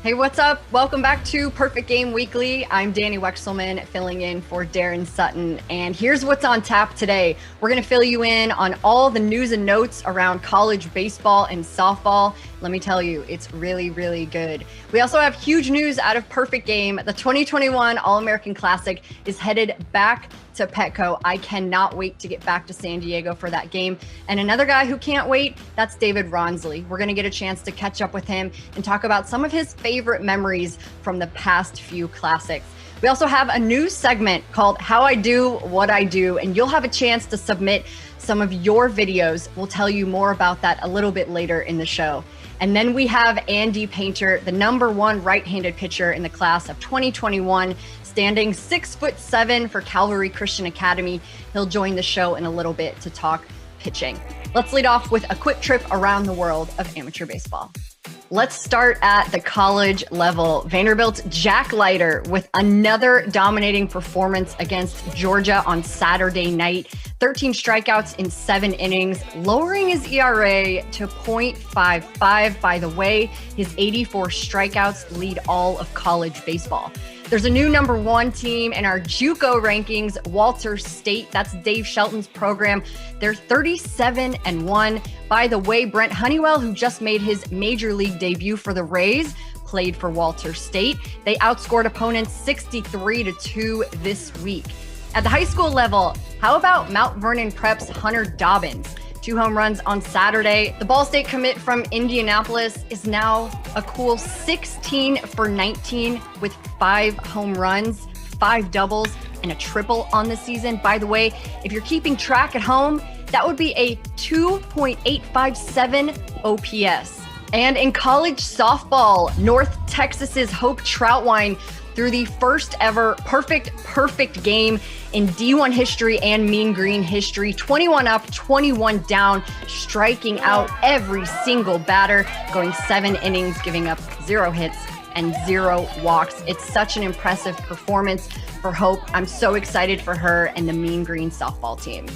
Hey, what's up? Welcome back to Perfect Game Weekly. I'm Dani Wexelman, filling in for Darren Sutton. And here's what's on tap today. We're going to fill you in on all the news and notes around college baseball and softball. Let me tell you, it's really, really good. We also have huge news out of Perfect Game. The 2021 All-American Classic is headed back to Petco. I cannot wait to get back to San Diego for that game. And another guy who can't wait, that's David Bronsley. We're going to get a chance to catch up with him and talk about some of his favorite memories from the past few classics. We also have a new segment called How I Do What I Do, and you'll have a chance to submit some of your videos. We'll tell you more about that a little bit later in the show. And then we have Andy Painter, the #1 right-handed pitcher in the class of 2021, standing 6'7" for Calvary Christian Academy. He'll join the show in a little bit to talk pitching. Let's lead off with a quick trip around the world of amateur baseball. Let's start at the college level. Vanderbilt's Jack Leiter with another dominating performance against Georgia on Saturday night. 13 strikeouts in 7 innings, lowering his ERA to .55. By the way, his 84 strikeouts lead all of college baseball. There's a new #1 team in our JUCO rankings, Walter State. That's Dave Shelton's program. They're 37-1. By the way, Brent Honeywell, who just made his major league debut for the Rays, played for Walter State. They outscored opponents 63-2 this week. At the high school level, how about Mount Vernon Prep's Hunter Dobbins? 2 home runs on Saturday. The Ball State commit from Indianapolis is now a cool 16 for 19 with 5 home runs, 5 doubles, and a triple on the season. By the way, if you're keeping track at home, that would be a 2.857 OPS. And in college softball, North Texas's Hope Troutwine through the first ever perfect game in D1 history and Mean Green history. 21 up, 21 down, striking out every single batter, going 7 innings, giving up 0 hits and 0 walks. It's such an impressive performance for Hope. I'm so excited for her and the Mean Green softball team.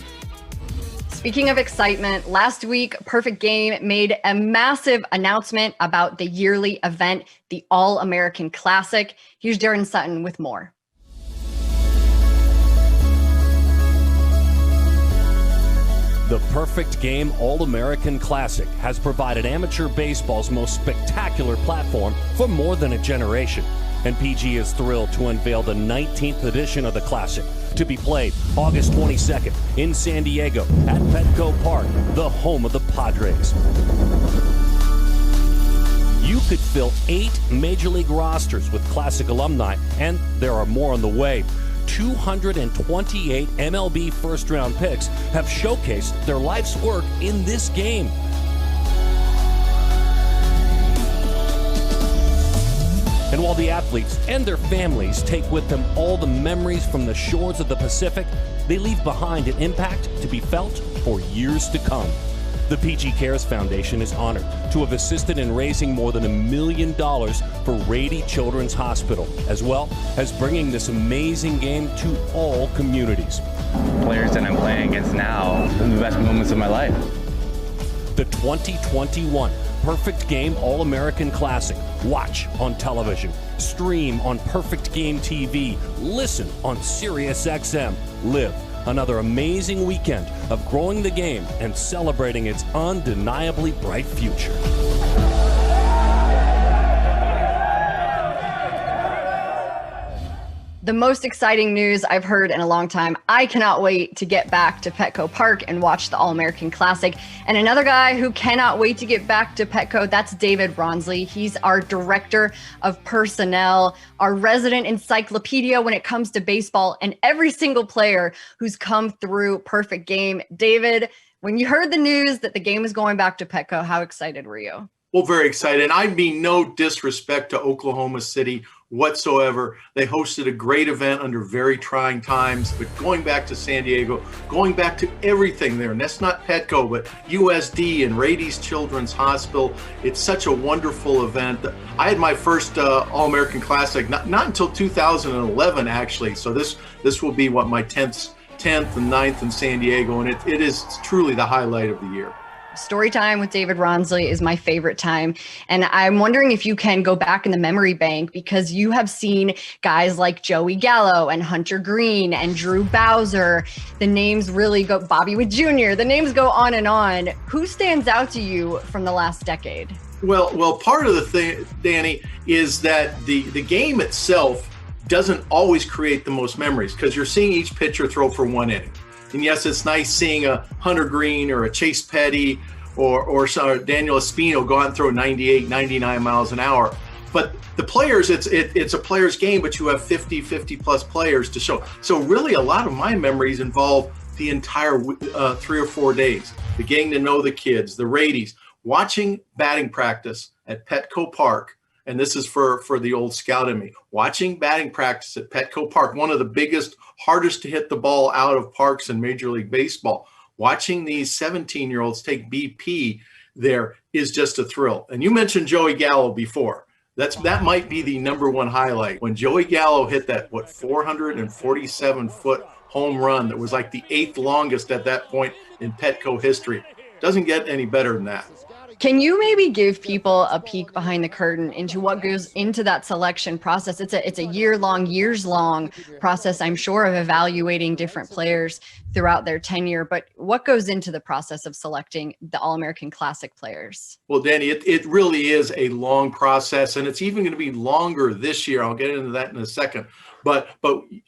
Speaking of excitement, last week, Perfect Game made a massive announcement about the yearly event, the All-American Classic. Here's Darren Sutton with more. The Perfect Game All-American Classic has provided amateur baseball's most spectacular platform for more than a generation. And PG is thrilled to unveil the 19th edition of the Classic, to be played August 22nd in San Diego at Petco Park, the home of the Padres. You could fill 8 Major League rosters with Classic alumni, and there are more on the way. 228 MLB first-round picks have showcased their life's work in this game. And while the athletes and their families take with them all the memories from the shores of the Pacific, they leave behind an impact to be felt for years to come. The PG Cares Foundation is honored to have assisted in raising more than $1 million for Rady Children's Hospital, as well as bringing this amazing game to all communities. Players that I'm playing against now are the best moments of my life. The 2021 Perfect Game All-American Classic. Watch on television, stream on Perfect Game TV, listen on SiriusXM. Live another amazing weekend of growing the game and celebrating its undeniably bright future. The most exciting news I've heard in a long time. I cannot wait to get back to Petco Park and watch the All-American Classic. And another guy who cannot wait to get back to Petco, that's David Bronsley. He's our director of personnel, our resident encyclopedia when it comes to baseball and every single player who's come through Perfect Game. David, when you heard the news that the game is going back to Petco, how excited were you? Well, very excited. I mean no disrespect to Oklahoma City whatsoever. They hosted a great event under very trying times, but going back to San Diego, going back to everything there, and that's not Petco, but USD and Rady's Children's Hospital. It's such a wonderful event. I had my first All-American Classic not until 2011, actually. So this will be my 10th and 9th in San Diego, and it is truly the highlight of the year. Story time with David Bronsley is my favorite time. And I'm wondering if you can go back in the memory bank, because you have seen guys like Joey Gallo and Hunter Green and Drew Bowser. The names really go, Bobby Witt Jr., the names go on and on. Who stands out to you from the last decade? Well, part of the thing, Dani, is that the game itself doesn't always create the most memories, because you're seeing each pitcher throw for one inning. And yes, it's nice seeing a Hunter Green or a Chase Petty or Daniel Espino go out and throw 98, 99 miles an hour. But the players, it's a player's game, but you have 50 plus players to show. So really a lot of my memories involve the entire 3 or 4 days, the getting to know the kids, the Radies, watching batting practice at Petco Park. And this is for the old scout in me, watching batting practice at Petco Park, one of the biggest, hardest to hit the ball out of parks in Major League Baseball. Watching these 17-year-olds take BP there is just a thrill. And you mentioned Joey Gallo before. That might be the number one highlight. When Joey Gallo hit that, 447-foot home run that was like the 8th longest at that point in Petco history. Doesn't get any better than that. Can you maybe give people a peek behind the curtain into what goes into that selection process? It's a years long process, I'm sure, of evaluating different players throughout their tenure. But what goes into the process of selecting the All-American Classic players? Well, Dani, it really is a long process, and it's even going to be longer this year. I'll get into that in a second. But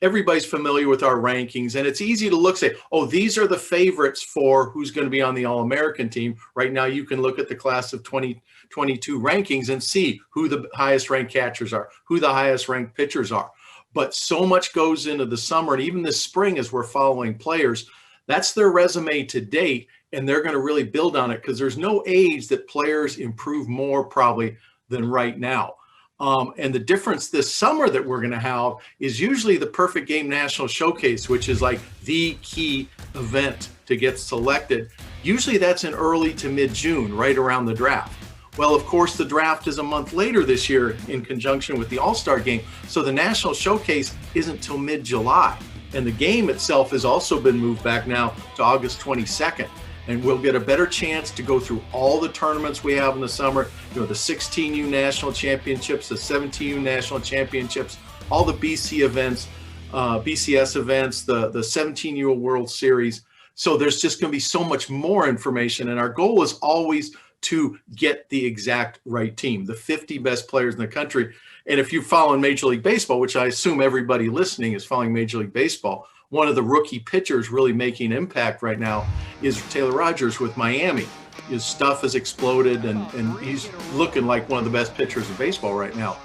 everybody's familiar with our rankings, and it's easy to look, say, oh, these are the favorites for who's going to be on the All-American team. Right now, you can look at the class of 2022 rankings and see who the highest ranked catchers are, who the highest ranked pitchers are. But so much goes into the summer, and even this spring as we're following players, that's their resume to date, and they're going to really build on it, because there's no age that players improve more probably than right now. And the difference this summer that we're going to have is usually the Perfect Game National Showcase, which is like the key event to get selected. Usually that's in early to mid-June, right around the draft. Well, of course, the draft is a month later this year in conjunction with the All-Star Game. So the National Showcase isn't till mid-July. And the game itself has also been moved back now to August 22nd. And we'll get a better chance to go through all the tournaments we have in the summer, the 16U National Championships, the 17U National Championships, all the BC events, BCS events, the 17U World Series. So there's just going to be so much more information. And our goal is always to get the exact right team, the 50 best players in the country. And if you're following Major League Baseball, which I assume everybody listening is following Major League Baseball, one of the rookie pitchers really making impact right now is Taylor Rogers with Miami. His stuff has exploded, and he's looking like one of the best pitchers in baseball right now.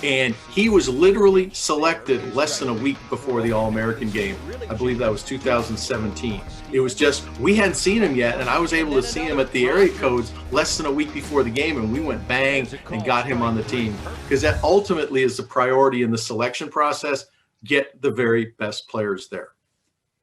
And he was literally selected less than a week before the All-American game. I believe that was 2017. It was just, we hadn't seen him yet, and I was able to see him at the area codes less than a week before the game, and we went bang and got him on the team. Because that ultimately is the priority in the selection process. Get the very best players there.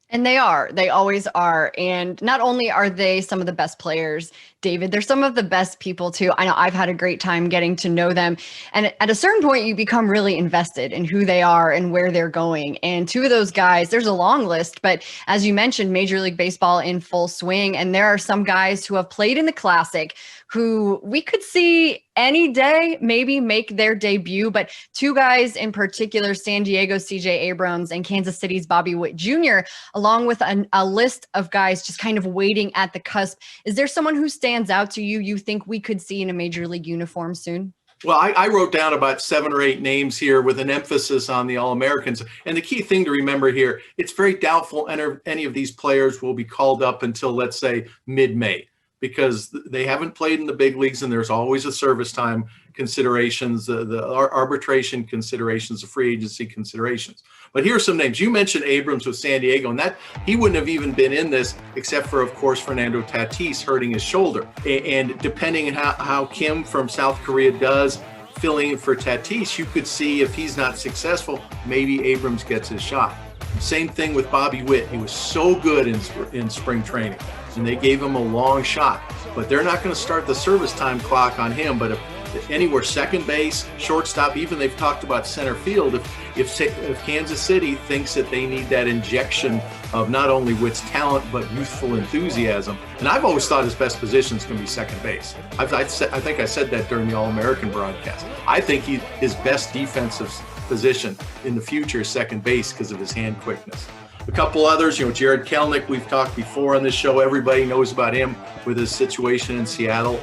And they always are. And not only are they some of the best players, David, they're some of the best people too. I know I've had a great time getting to know them. And at a certain point, you become really invested in who they are and where they're going. And two of those guys, there's a long list, but as you mentioned, Major League Baseball in full swing. And there are some guys who have played in the Classic who we could see any day maybe make their debut, but two guys in particular, San Diego's CJ Abrams and Kansas City's Bobby Witt Jr., along with a list of guys just kind of waiting at the cusp. Is there someone who stands out to you, you think we could see in a Major League uniform soon? Well, I wrote down about 7 or 8 names here with an emphasis on the All-Americans. And the key thing to remember here, it's very doubtful any of these players will be called up until, let's say, mid-May, because they haven't played in the big leagues, and there's always a service time considerations, the arbitration considerations, the free agency considerations. But here are some names. You mentioned Abrams with San Diego, and that he wouldn't have even been in this except for, of course, Fernando Tatis hurting his shoulder. And depending on how Kim from South Korea does filling in for Tatis, you could see if he's not successful, maybe Abrams gets his shot. Same thing with Bobby Witt. He was so good in spring training, and they gave him a long shot. But they're not going to start the service time clock on him. But if anywhere, second base, shortstop, even they've talked about center field, if Kansas City thinks that they need that injection of not only Witt's talent, but youthful enthusiasm. And I've always thought his best position is going to be second base. I think I said that during the All-American broadcast. I think his best defensive position in the future is second base because of his hand quickness. A couple others, Jared Kelenic, we've talked before on this show. Everybody knows about him with his situation in Seattle.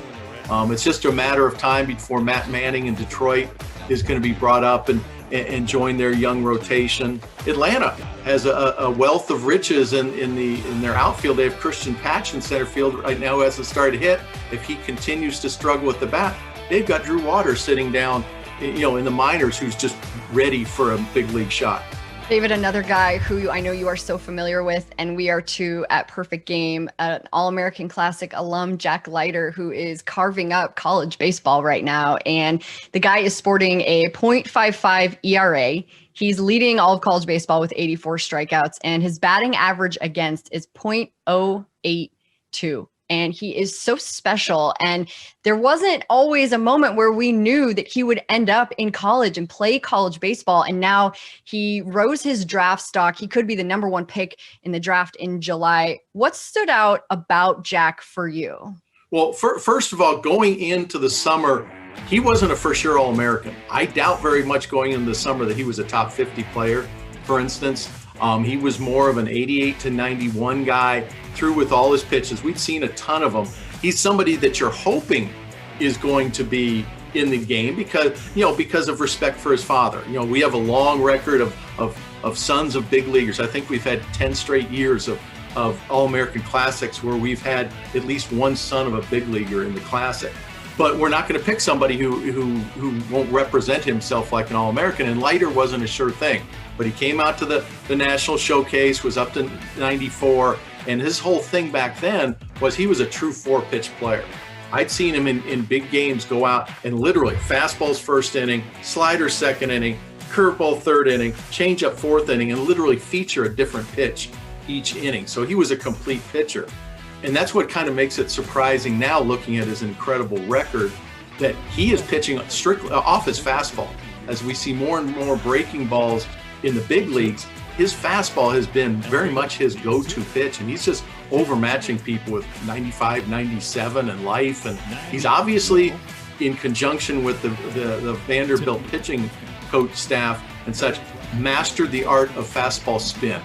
It's just a matter of time before Matt Manning in Detroit is going to be brought up and join their young rotation. Atlanta has a wealth of riches in their outfield. They have Christian Patch in center field right now who hasn't started to hit. If he continues to struggle with the bat, they've got Drew Waters sitting down, in the minors, who's just ready for a big league shot. David, another guy who I know you are so familiar with, and we are too at Perfect Game, an All-American Classic alum, Jack Leiter, who is carving up college baseball right now. And the guy is sporting a .55 ERA. He's leading all of college baseball with 84 strikeouts, and his batting average against is .082. And he is so special. And there wasn't always a moment where we knew that he would end up in college and play college baseball. And now he rose his draft stock. He could be the number one pick in the draft in July. What stood out about Jack for you? Well, first of all, going into the summer, he wasn't a for-sure All-American. I doubt very much going into the summer that he was a top 50 player, for instance. He was more of an 88 to 91 guy, through with all his pitches. We've seen a ton of them. He's somebody that you're hoping is going to be in the game because of respect for his father. We have a long record of sons of big leaguers. I think we've had 10 straight years of All-American Classics where we've had at least one son of a big leaguer in the Classic. But we're not going to pick somebody who won't represent himself like an All-American, and Leiter wasn't a sure thing. But he came out to the National Showcase, was up to 94, and his whole thing back then was he was a true four-pitch player. I'd seen him in big games go out and literally fastballs first inning, slider second inning, curveball third inning, changeup fourth inning, and literally feature a different pitch each inning. So he was a complete pitcher. And that's what kind of makes it surprising now, looking at his incredible record, that he is pitching strictly off his fastball. As we see more and more breaking balls in the big leagues, his fastball has been very much his go-to pitch, and he's just overmatching people with 95, 97 and life. And he's obviously, in conjunction with the Vanderbilt pitching coach staff and such, mastered the art of fastball spin.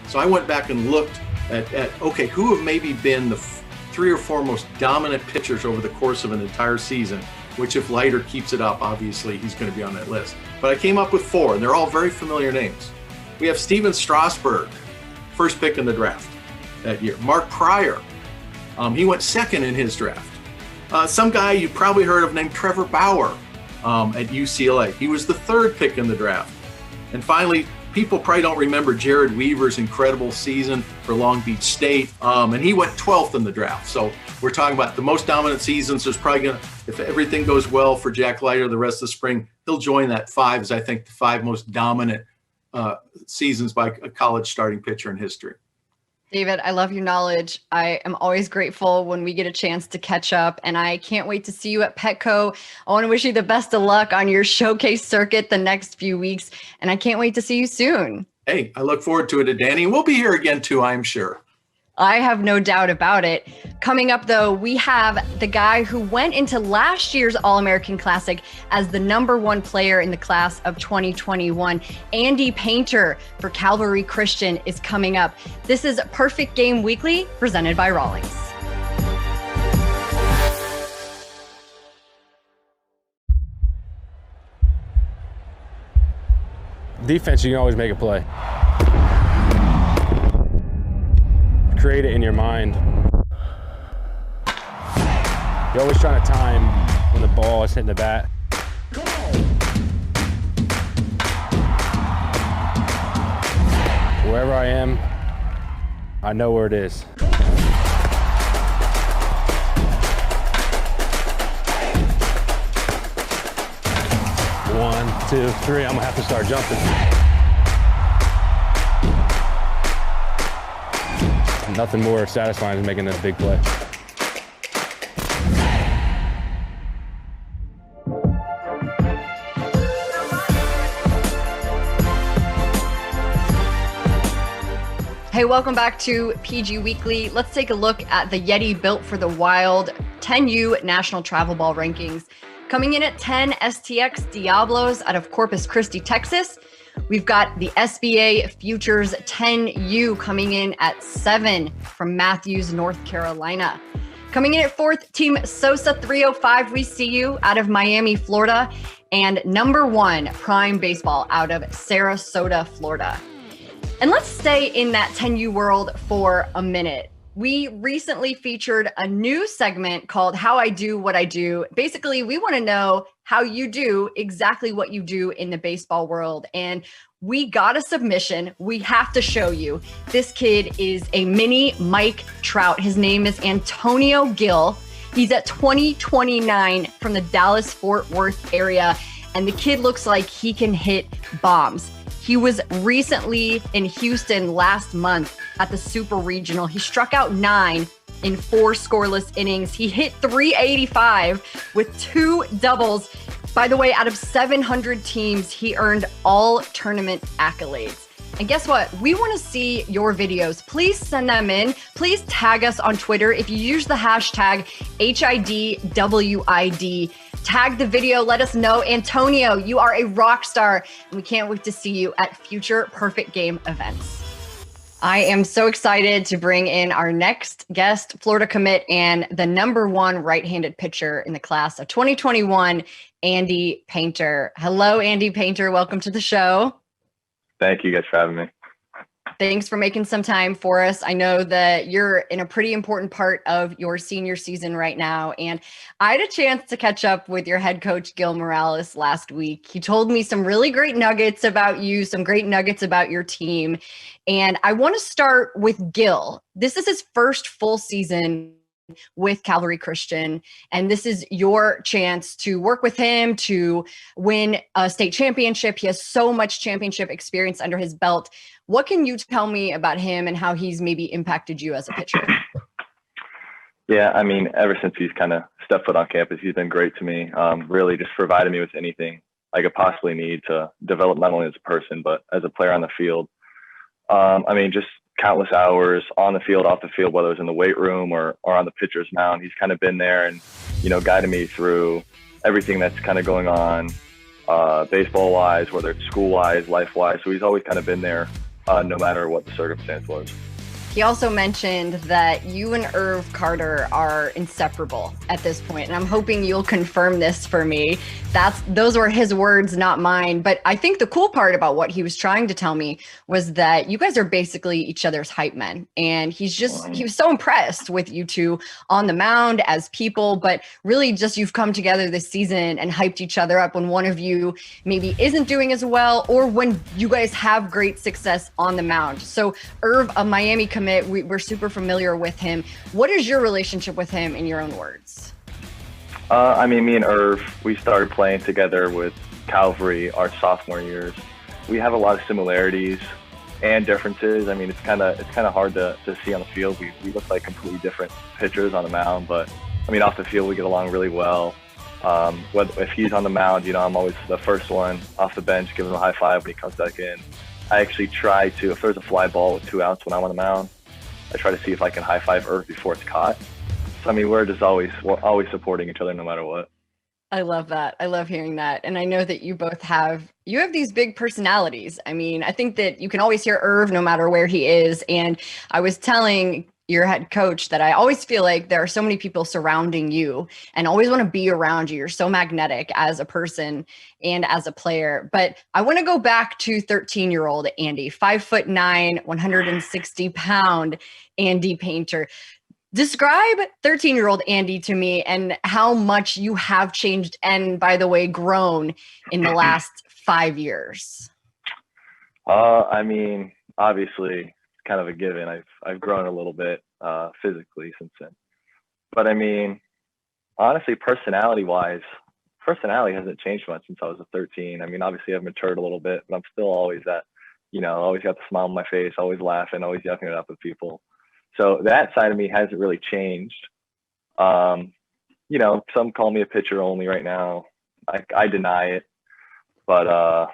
So I went back and looked at okay, who have maybe been the 3 or 4 most dominant pitchers over the course of an entire season, which if Leiter keeps it up, obviously he's going to be on that list. But I came up with 4, and they're all very familiar names. We have Steven Strasburg, first pick in the draft that year. Mark Pryor, he went second in his draft. Some guy you probably heard of named Trevor Bauer at UCLA. He was the 3rd pick in the draft. And finally, people probably don't remember Jared Weaver's incredible season for Long Beach State, and he went 12th in the draft. So we're talking about the most dominant seasons. There's probably going to, if everything goes well for Jack Leiter the rest of the spring, he'll join that 5 as I think the 5 most dominant seasons by a college starting pitcher in history. David, I love your knowledge. I am always grateful when we get a chance to catch up, and I can't wait to see you at Petco. I want to wish you the best of luck on your showcase circuit the next few weeks, and I can't wait to see you soon. Hey, I look forward to it, Dani. We'll be here again too, I'm sure. I have no doubt about it. Coming up, though, we have the guy who went into last year's All-American Classic as the #1 player in the class of 2021. Andy Painter for Calvary Christian is coming up. This is Perfect Game Weekly, presented by Rawlings. Defense, you can always make a play. Create it in your mind. You're always trying to time when the ball is hitting the bat. Wherever I am, I know where it is. 1, 2, 3, I'm gonna have to start jumping. Nothing more satisfying than making a big play. Hey, welcome back to PG Weekly. Let's take a look at the Yeti Built for the Wild 10U National Travel Ball rankings. Coming in at 10, STX Diablos out of Corpus Christi, Texas. We've got the SBA Futures 10U coming in at 7 from Matthews, North Carolina. Coming in at 4th, Team Sosa 305, we see you out of Miami, Florida. And number 1, Prime Baseball out of Sarasota, Florida. And let's stay in that 10U world for a minute. We recently featured a new segment called How I Do What I Do. Basically, we want to know how you do exactly what you do in the baseball world. And we got a submission. We have to show you. This kid is a mini Mike Trout. His name is Antonio Gill. He's at 2029 from the Dallas-Fort Worth area. And the kid looks like he can hit bombs. He was recently in Houston last month at the Super Regional. He struck out 9 in 4 scoreless innings. He hit 385 with 2 doubles. By the way, out of 700 teams, he earned all tournament accolades. And guess what? We want to see your videos. Please send them in. Please tag us on Twitter. If you use the hashtag HIDWID, tag the video. Let us know. Antonio, you are a rock star, and we can't wait to see you at future Perfect Game events. I am so excited to bring in our next guest, Florida commit and the number 1 right-handed pitcher in the class of 2021, Andy Painter. Hello, Andy Painter. Welcome to the show. Thank you guys for having me. Thanks for making some time for us. I know that you're in a pretty important part of your senior season right now. And I had a chance to catch up with your head coach, Gil Morales, last week. He told me some really great nuggets about you, some great nuggets about your team. And I want to start with Gil. This is his first full season with Calvary Christian. And this is your chance to work with him to win a state championship. He has so much championship experience under his belt. What can you tell me about him and how he's maybe impacted you as a pitcher? Yeah, I mean, ever since he's kind of stepped foot on campus, he's been great to me. Really just provided me with anything I could possibly need to develop not only as a person, but as a player on the field. I mean, just countless hours on the field, off the field, whether it was in the weight room or on the pitcher's mound. He's kind of been there and, guided me through everything that's kind of going on, baseball-wise, whether it's school-wise, life-wise. So he's always kind of been there no matter what the circumstance was. He also mentioned that you and Irv Carter are inseparable at this point, and I'm hoping you'll confirm this for me. Those were his words, not mine. But I think the cool part about what he was trying to tell me was that you guys are basically each other's hype men, and he was so impressed with you two on the mound as people, but really just you've come together this season and hyped each other up when one of you maybe isn't doing as well, or when you guys have great success on the mound. So Irv, a Miami commit, we're super familiar with him. What is your relationship with him in your own words? I mean, me and Irv, we started playing together with Calvary our sophomore years. We have a lot of similarities and differences. I mean, it's kind of hard to see on the field. We look like completely different pitchers on the mound, but I mean, off the field, we get along really well. If he's on the mound, I'm always the first one off the bench, giving him a high five when he comes back in. I actually try to, if there's a fly ball with 2 outs when I'm on the mound, I try to see if I can high five Irv before it's caught. So, I mean, we're always supporting each other no matter what. I love that. I love hearing that. And I know that you both have these big personalities. I mean, I think that you can always hear Irv no matter where he is. And I was telling your head coach that I always feel like there are so many people surrounding you and always want to be around you. You're so magnetic as a person and as a player. But I want to go back to 13-year-old Andy, 5'9", 160-pound Andy Painter. Describe 13-year-old Andy to me and how much you have changed and, by the way, grown in the last 5 years. I mean, obviously, kind of a given. I've grown a little bit physically since then. But I mean, honestly, personality hasn't changed much since I was 13. I mean, obviously I've matured a little bit, but I'm still always that, always got the smile on my face, always laughing, always yucking it up with people. So that side of me hasn't really changed. Some call me a pitcher only right now. I deny it, but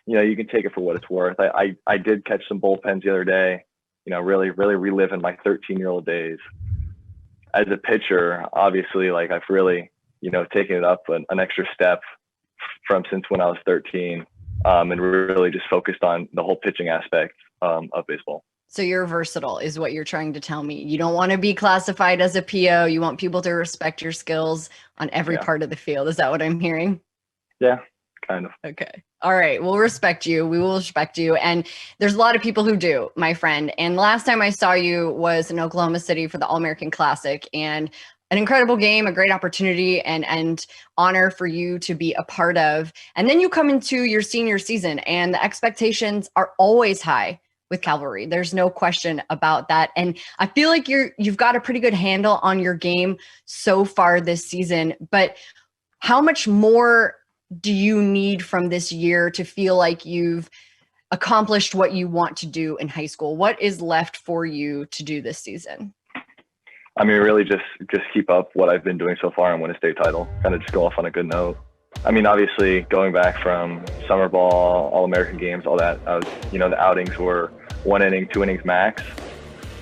you can take it for what it's worth. I did catch some bullpens the other day, really reliving my 13-year-old days. As a pitcher, obviously, like I've really, taken it up an extra step from since when I was 13, and really just focused on the whole pitching aspect of baseball. So you're versatile is what you're trying to tell me. You don't want to be classified as a PO. You want people to respect your skills on every part of the field. Is that what I'm hearing? Yeah, kind of. Okay. All right. We'll respect you. We will respect you. And there's a lot of people who do, my friend. And last time I saw you was in Oklahoma City for the All-American Classic, and an incredible game, a great opportunity and honor for you to be a part of. And then you come into your senior season and the expectations are always high with Cavalry. There's no question about that. And I feel like you've got a pretty good handle on your game so far this season, but how much more do you need from this year to feel like you've accomplished what you want to do in high school? What is left for you to do this season? I mean, really just keep up what I've been doing so far and win a state title, kind of just go off on a good note. I mean, obviously going back from summer ball, All-American games, all that, the outings were 1 inning, 2 innings max.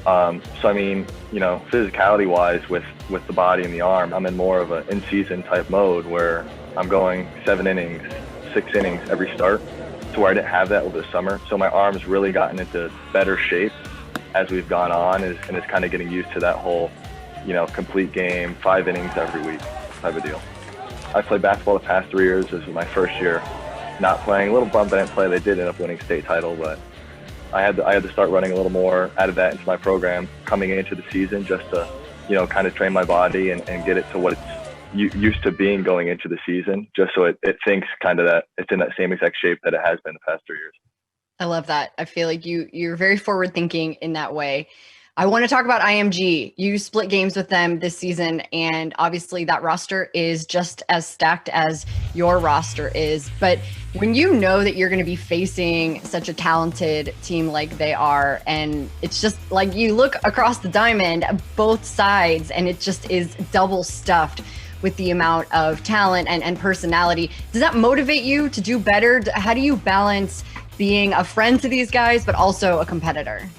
So, I mean, physicality wise with the body and the arm, I'm in more of an in-season type mode where I'm going 7 innings, 6 innings every start, to where I didn't have that over the summer. So my arm's really gotten into better shape as we've gone on, and it's kind of getting used to that whole, complete game, 5 innings every week type of deal. I played basketball the past 3 years. This was my first year not playing. A little bump I didn't play. They did end up winning state title, but I had to start running a little more out of that into my program coming into the season, just to, kind of train my body and get it to what it's used to being going into the season, just so it thinks kind of that it's in that same exact shape that it has been the past 3 years. I love that. I feel like you're very forward thinking in that way. I want to talk about IMG. You split games with them this season, and obviously that roster is just as stacked as your roster is. But when you know that you're going to be facing such a talented team like they are, and it's just like you look across the diamond, both sides, and it just is double stuffed with the amount of talent and personality. Does that motivate you to do better? How do you balance being a friend to these guys, but also a competitor?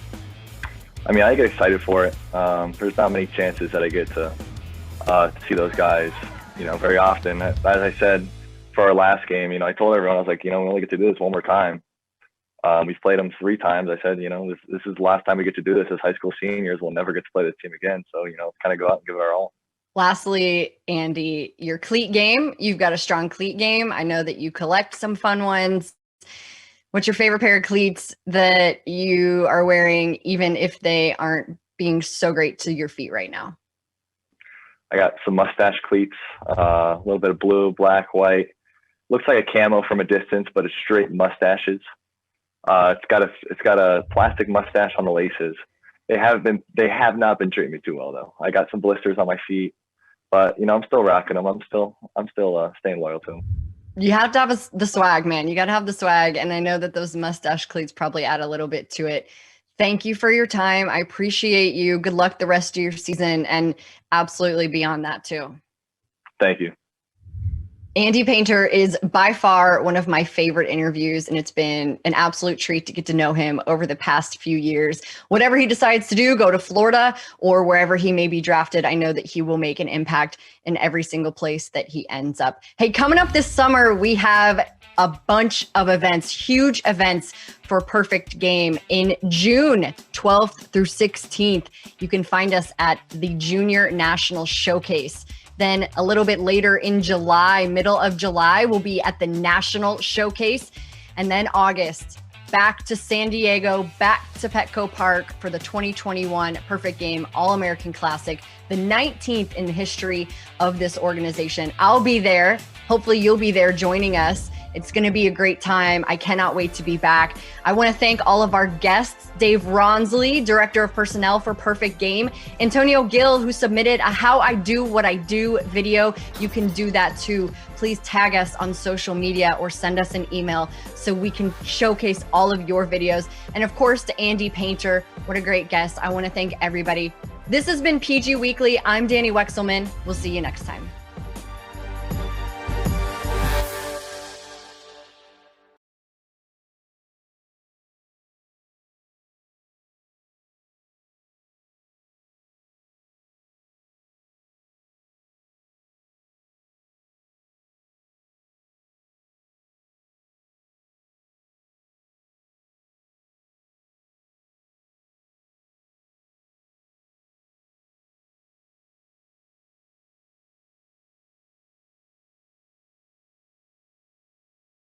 I mean, I get excited for it. There's not many chances that I get to see those guys, very often. As I said, for our last game, I told everyone, I was like, we only get to do this one more time. We've played them 3 times. I said, this is the last time we get to do this as high school seniors. We'll never get to play this team again. So, kind of go out and give it our all. Lastly, Andy, your cleat game. You've got a strong cleat game. I know that you collect some fun ones. What's your favorite pair of cleats that you are wearing, even if they aren't being so great to your feet right now? I got some mustache cleats, a little bit of blue, black, white. Looks like a camo from a distance, but it's straight mustaches. It's got a plastic mustache on the laces. They have not been treating me too well though. I got some blisters on my feet, but I'm still rocking them. I'm still staying loyal to them. You have to have the swag, man. You got to have the swag. And I know that those mustache cleats probably add a little bit to it. Thank you for your time. I appreciate you. Good luck the rest of your season and absolutely beyond that too. Thank you. Andy Painter is by far one of my favorite interviews, and it's been an absolute treat to get to know him over the past few years. Whatever he decides to do, go to Florida or wherever he may be drafted, I know that he will make an impact in every single place that he ends up. Hey, coming up this summer, we have a bunch of events, huge events for Perfect Game in June 12th through 16th. You can find us at the Junior National Showcase. Then a little bit later in July, middle of July, we'll be at the National Showcase. And then August, back to San Diego, back to Petco Park for the 2021 Perfect Game All-American Classic, the 19th in the history of this organization. I'll be there. Hopefully you'll be there joining us. It's going to be a great time. I cannot wait to be back. I want to thank all of our guests, Dave Rawnsley, Director of Personnel for Perfect Game, Antonio Gill, who submitted a How I Do What I Do video. You can do that too. Please tag us on social media or send us an email so we can showcase all of your videos. And of course, to Andy Painter, what a great guest. I want to thank everybody. This has been PG Weekly. I'm Dani Wexelman. We'll see you next time.